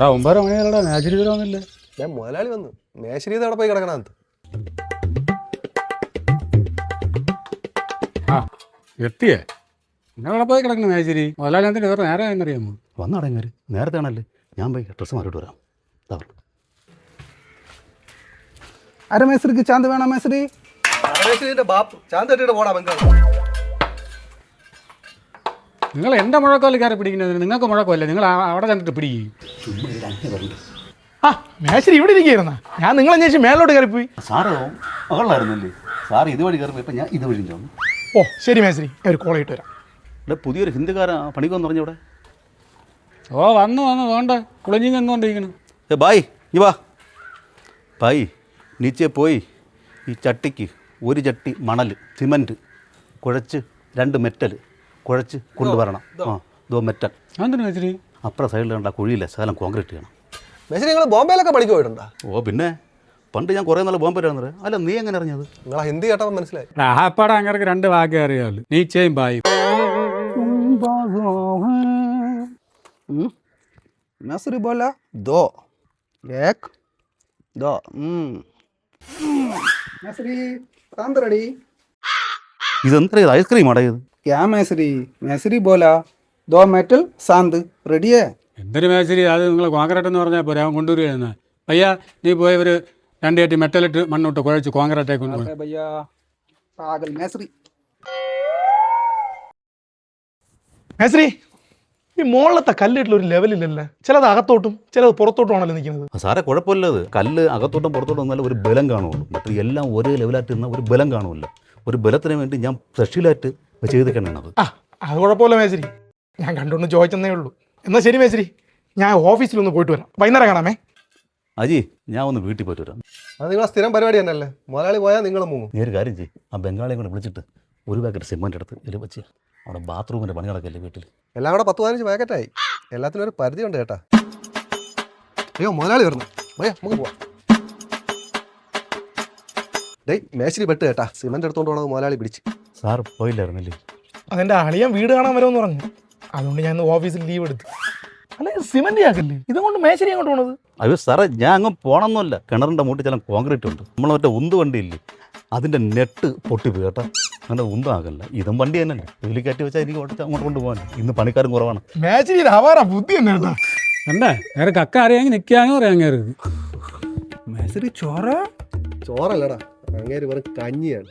എടാ 9:30 മണിയാലടാ മേശരി തരാമെന്നില്ല. ഞാൻ മുതലാളി വന്നു. മേശരി അവിടെ പോയി കിടക്കണത്. ആ എത്തിയേ നിങ്ങളവിടെ പോയി കിടക്കണ മേശരി. മുതലാളി എന്തിന് വേറെ നേരെ എന്നറിയാമോ? വന്നടങ്ങാര് നേരത്തെ ആണല്ലേ. ഞാൻ പോയി ഡ്രസ്സ് മാറിയിട്ട് വരാം. അര മേസരിക്ക് ചാന്ത് വേണം മേസരി. ബാപ്പ് ചാന്ത് കെട്ടിട്ട് പോടാ ബംഗാൾ. നിങ്ങൾ എൻ്റെ മുഴക്കോല് കയറി പിടിക്കുന്നതിന് നിങ്ങൾക്ക് മുഴക്കമല്ലേ, നിങ്ങൾ അവിടെ ചെന്നിട്ട് പിടിക്കും. ആ മേശരി ഇവിടെ ഇരിക്കുകയായിരുന്ന ഞാൻ നിങ്ങളെ അന്വേഷിച്ച് മേലോട്ട് കയറിപ്പോയി. സാറ് മകളായിരുന്നല്ലേ സാറ് ഇതുവഴി കയറി പോയപ്പോൾ ഞാൻ ഇതുവഴി ചോന്നു. ഓ ശരി മേശരി, ഞാൻ ഒരു കോൾ ഇട്ട് വരാം. ഇവിടെ പുതിയൊരു ഹിന്ദിക്കാരൻ പണിക്കൊന്ന് പറഞ്ഞു ഇവിടെ. ഓ വന്നു വേണ്ട കുളിഞ്ഞിങ് എന്നുകൊണ്ടിരിക്കണം. ബായ് ഇ വാ ബായ് നീച്ചെ പോയി ഈ ചട്ടിക്ക് ഒരു ചട്ടി മണൽ സിമൻറ്റ് കുഴച്ച് 2 മെറ്റൽ കുഴച്ച് കൊണ്ടുവരണം. ആ ദോ മെറ്റൽ. എന്തിനു മേശരി? അപ്പുറം സൈഡിൽ കണ്ട കുഴിയിലെ ശകലം കോൺക്രീറ്റ് ചെയ്യണം. മേശരി നിങ്ങൾ ബോംബെയിലൊക്കെ പണിക്ക് പോയിട്ടുണ്ടോ? ഓ പിന്നെ പണ്ട് ഞാൻ കുറേ നാൾ ബോംബെ ആയിരുന്നത്. അല്ല നീ എങ്ങനെ അറിഞ്ഞത്? നിങ്ങളെ ഹിന്ദി കേട്ടപ്പോൾ മനസ്സിലായി. ആപ്പാടെ അങ്ങനെ 2 വാക്കേ അറിയാളൂ, നീച്ചയും ബായും. മേസരി ബോല ദോ ഏക് ദോ മേസരി ചാന്ത് റെഡി. ഇതെന്താ ഐസ്ക്രീം അടയത്? ക്യാ മേസരി മേസരി ബോല ദോ മെറ്റൽ സാന്ത് റെഡിയേ. എന്തൊരു മേശരി, അത് നിങ്ങൾ കോൺക്രീറ്റ് എന്ന് പറഞ്ഞാൽ പോരാ, അവൻ കൊണ്ടുവരികയെന്ന്. പയ്യ നീ പോയി ഒരു 2 ചട്ടി മെറ്റലിട്ട് മണ്ണിട്ട് കുഴച്ച് കോൺക്രീറ്റായി കൊണ്ടുപോയി. ഭയ്യാ പാഗൽ മേസരി. മേസരി ഈ മുകളിലത്തെ കല്ലിട്ടുള്ള ഒരു ലെവലില്ലല്ലേ, ചിലത് അകത്തോട്ടും ചിലത് പുറത്തോട്ടും ആണല്ലോ നിൽക്കുന്നത്. സാറേ കുഴപ്പമില്ലത് കല്ല് അകത്തോട്ടും പുറത്തോട്ടും വന്നാലും ഒരു ബലം കാണുള്ളൂ. മറ്റു എല്ലാം ഒരേ ലെവലായിട്ട് നിന്നാൽ ഒരു ബലം കാണുമല്ലോ. ഒരു ബലത്തിന് വേണ്ടി ഞാൻ സ്പെഷ്യലായിട്ട് ചെയ്തിരിക്കണത്. ആ അത് കുഴപ്പമില്ല മേസരി, ഞാൻ കണ്ടുകൊണ്ട് ചോദിച്ചെന്നേ ഉള്ളൂ. എന്നാൽ ശരി മേസരി, ഞാൻ ഓഫീസിലൊന്ന് പോയിട്ട് വരാം, വൈകുന്നേരം കാണാമേ. അജി ഞാൻ ഒന്ന് വീട്ടിൽ പോയിട്ട് വരാം. അത് നിങ്ങളെ സ്ഥിരം പരിപാടി തന്നെയല്ലേ. മുതലാളി പോയാൽ നിങ്ങൾ മുങ്ങും. നീ ഒരു കാര്യം ചെയ്യും, ആ ബംഗാളിയെ കൊണ്ട് വിളിച്ചിട്ട് ഒരു പാക്കറ്റ് സിമൻറ്റ് എടുത്ത് ഇതിൽ വെച്ച് അവിടെ ബാത്റൂമിൻ്റെ പണി നടക്കല്ലേ വീട്ടിൽ. എല്ലാം കൂടെ 10-15 പാക്കറ്റായി. എല്ലാത്തിനും ഒരു പരിധി ഉണ്ട് കേട്ടാ. അയ്യോ മുതലാളി വരുന്നു, പോയാ നമുക്ക് പോവാം. ഡേയ് മേശരി പെട്ട് കേട്ടാ, സിമന്റ് എടുത്തോണ്ട് പോണത് മുതലാളി പിടിച്ച്. സാർ പോയില്ലായിരുന്നല്ലേ? അതെൻ്റെ അളിയൻ വീട് കാണാൻ വരുമെന്ന് പറഞ്ഞു, അതുകൊണ്ട് ഞാൻ ഓഫീസിൽ ലീവ് എടുത്തു. അല്ലെ സിമന്റ് ആക്കല്ലേ, ഇതുകൊണ്ട് മേശരി അങ്ങോട്ട് പോണത്? അയ്യോ സാറേ ഞാൻ അങ്ങ് പോകണമെന്നല്ല, കിണറിൻ്റെ മൂട്ടിൽ ചില കോൺക്രീറ്റ് ഉണ്ട്. നമ്മൾ മറ്റേ ഉന്ത് വണ്ടിയില്ലേ അതിൻ്റെ നെറ്റ് പൊട്ടിപ്പോയി കേട്ടോ. അങ്ങനെ ഉന്താകല്ല, ഇതും വണ്ടി തന്നെയല്ലേ, ഇതിൽ കയറ്റി വെച്ചാൽ എനിക്ക് ഓടിച്ച് അങ്ങോട്ട് കൊണ്ടുപോകാൻ. ഇന്ന് പണിക്കാരും കുറവാണ്. മേശരി അവാറാ ബുദ്ധി തന്നെ കേട്ടോ. അല്ലേ നേരെ കക്ക അറിയാമെങ്കിൽ നിൽക്കാനോ അറിയാൻ കയറി. മേശരി ചോറ ചോറല്ലടാ, അങ്ങേര് വെറും കഞ്ഞിയാണ്.